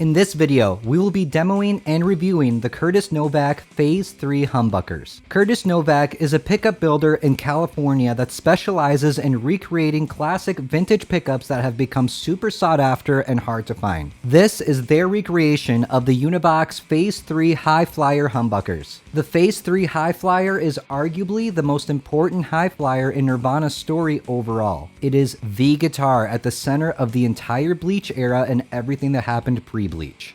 In this video, we will be demoing and reviewing the Curtis Novak Phase III humbuckers. Curtis Novak is a pickup builder in California that specializes in recreating classic vintage pickups that have become super sought after and hard to find. This is their recreation of the Univox Phase III Hi Flier humbuckers. The Phase III Hi Flier is arguably the most important Hi Flier in Nirvana's story overall. It is the guitar at the center of the entire Bleach era and everything that happened pre-Bleach.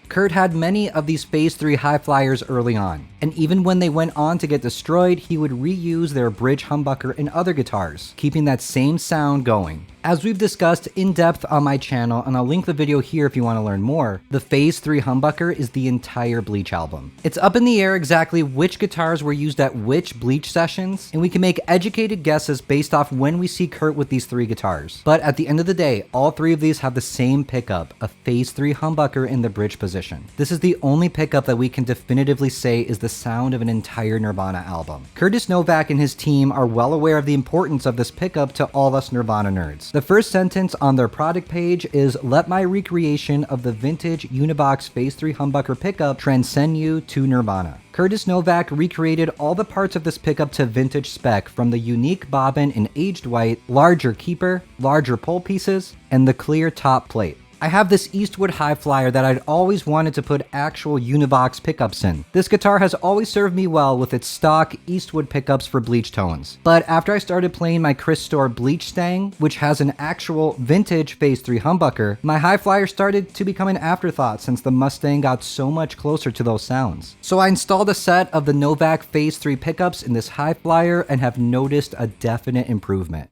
Kurt had many of these Phase III Hi Fliers early on, and even when they went on to get destroyed, he would reuse their bridge humbucker in other guitars, keeping that same sound going. As we've discussed in depth on my channel, and I'll link the video here if you want to learn more, the Phase III humbucker is the entire Bleach album. It's up in the air exactly which guitars were used at which Bleach sessions, and we can make educated guesses based off when we see Kurt with these three guitars. But at the end of the day, all three of these have the same pickup, a Phase III humbucker in the bridge position. This is the only pickup that we can definitively say is the sound of an entire Nirvana album. Curtis Novak and his team are well aware of the importance of this pickup to all us Nirvana nerds. The first sentence on their product page is, "Let my recreation of the vintage Univox Phase III humbucker pickup transcend you to Nirvana." Curtis Novak recreated all the parts of this pickup to vintage spec, from the unique bobbin in aged white, larger keeper, larger pole pieces, and the clear top plate. I have this Eastwood Hi Flier that I'd always wanted to put actual Univox pickups in. This guitar has always served me well with its stock Eastwood pickups for bleach tones. But after I started playing my Khristore Bleach Mustang, which has an actual vintage Phase III humbucker, my Hi Flier started to become an afterthought since the Mustang got so much closer to those sounds. So I installed a set of the Novak Phase III pickups in this Hi Flier and have noticed a definite improvement.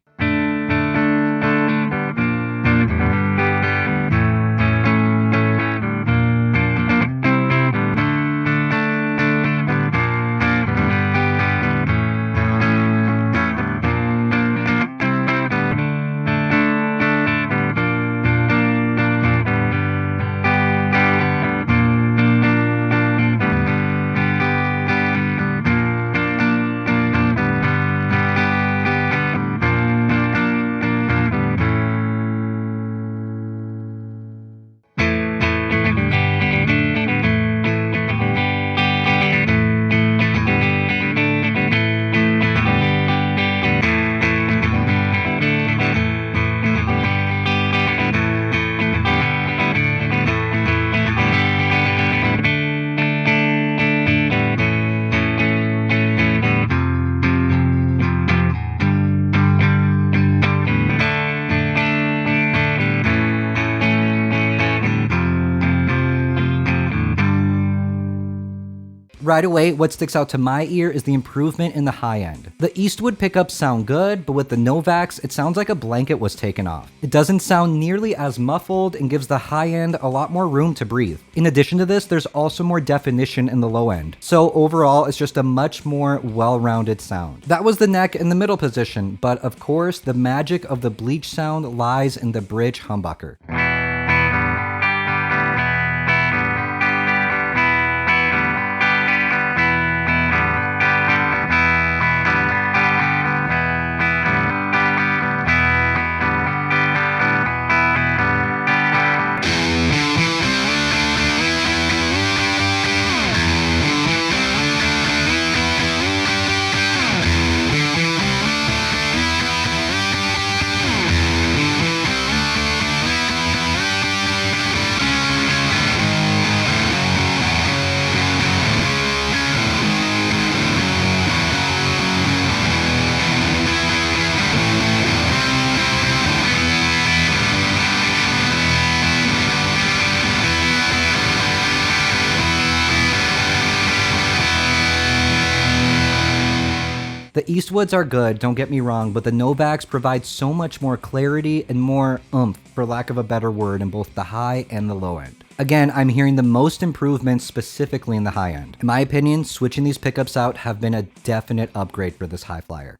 Right away, what sticks out to my ear is the improvement in the high end. The Eastwood pickups sound good, but with the Novaks, it sounds like a blanket was taken off. It doesn't sound nearly as muffled and gives the high end a lot more room to breathe. In addition to this, there's also more definition in the low end. So overall, it's just a much more well-rounded sound. That was the neck in the middle position, but of course, the magic of the Bleach sound lies in the bridge humbucker. The Eastwoods are good, don't get me wrong, but the Novaks provide so much more clarity and more oomph, for lack of a better word, in both the high and the low end. Again, I'm hearing the most improvements specifically in the high end. In my opinion, switching these pickups out have been a definite upgrade for this Hi Flier.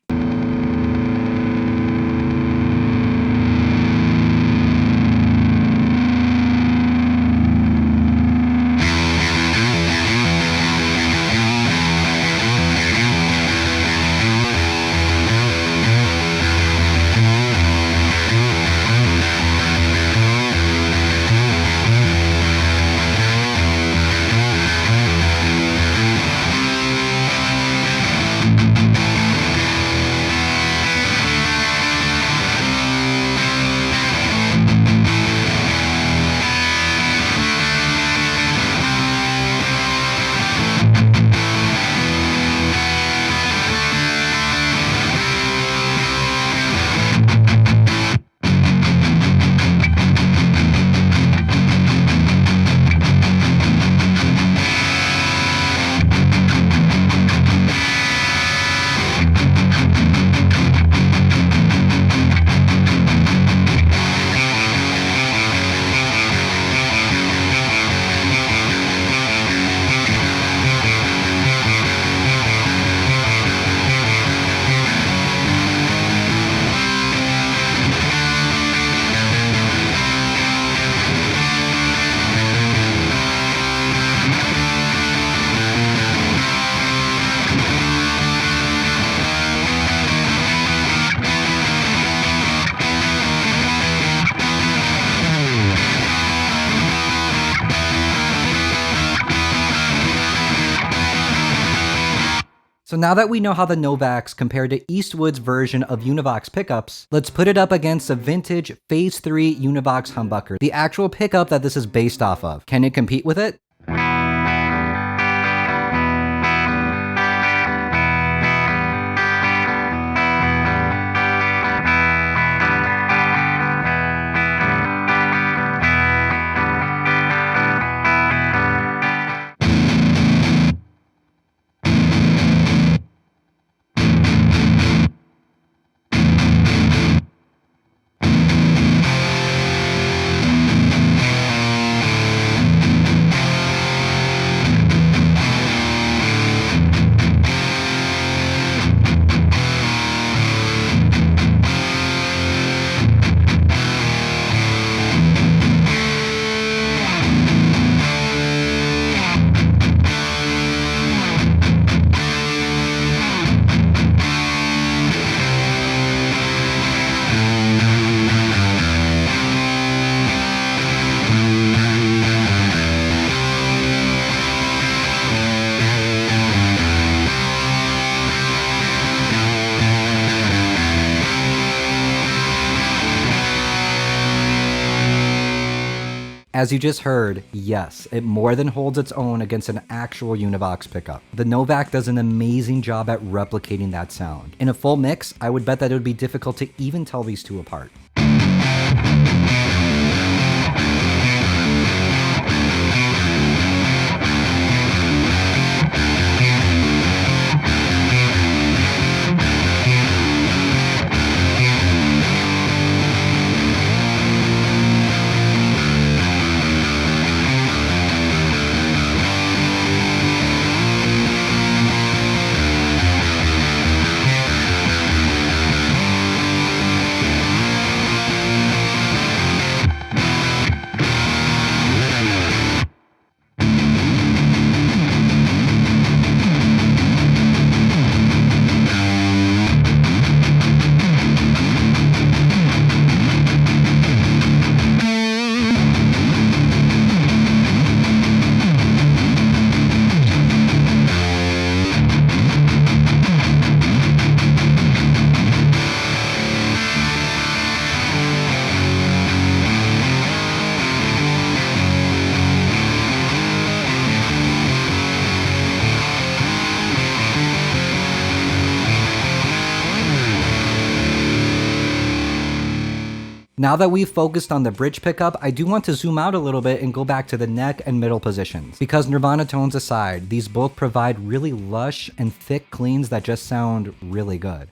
So now that we know how the Novaks compare to Eastwood's version of Univox pickups, let's put it up against a vintage Phase III Univox humbucker, the actual pickup that this is based off of. Can it compete with it? As you just heard, yes, it more than holds its own against an actual Univox pickup. The Novak does an amazing job at replicating that sound. In a full mix, I would bet that it would be difficult to even tell these two apart. Now that we've focused on the bridge pickup, I do want to zoom out a little bit and go back to the neck and middle positions. Because Nirvana tones aside, these both provide really lush and thick cleans that just sound really good.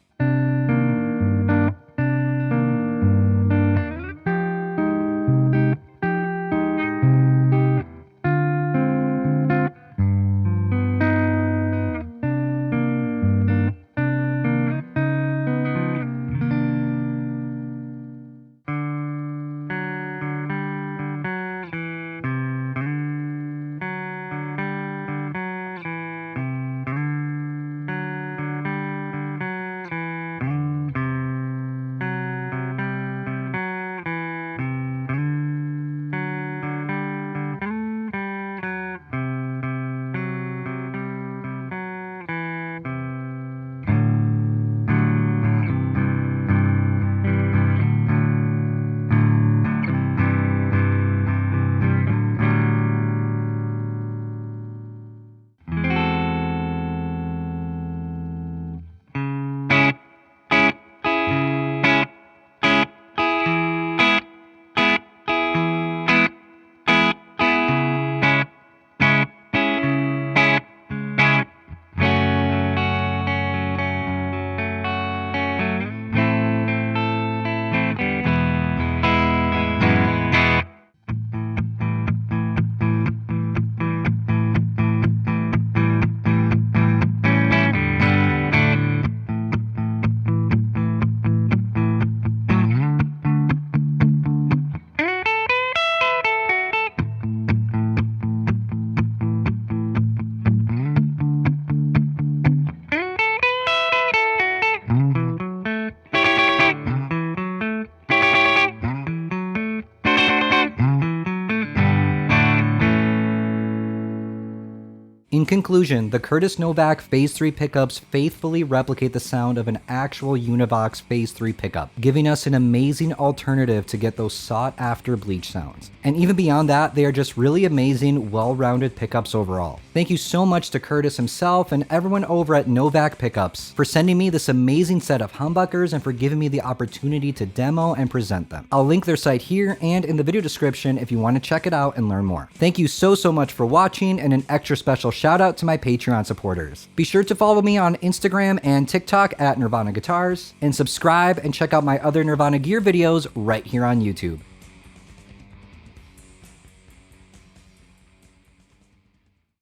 In conclusion, the Curtis Novak Phase III pickups faithfully replicate the sound of an actual Univox Phase III pickup, giving us an amazing alternative to get those sought-after bleach sounds. And even beyond that, they are just really amazing, well-rounded pickups overall. Thank you so much to Curtis himself and everyone over at Novak Pickups for sending me this amazing set of humbuckers and for giving me the opportunity to demo and present them. I'll link their site here and in the video description if you want to check it out and learn more. Thank you so much for watching, and an extra special shout out to my Patreon supporters. Be sure to follow me on Instagram and TikTok at Nirvana Guitars, and subscribe and check out my other Nirvana gear videos right here on YouTube.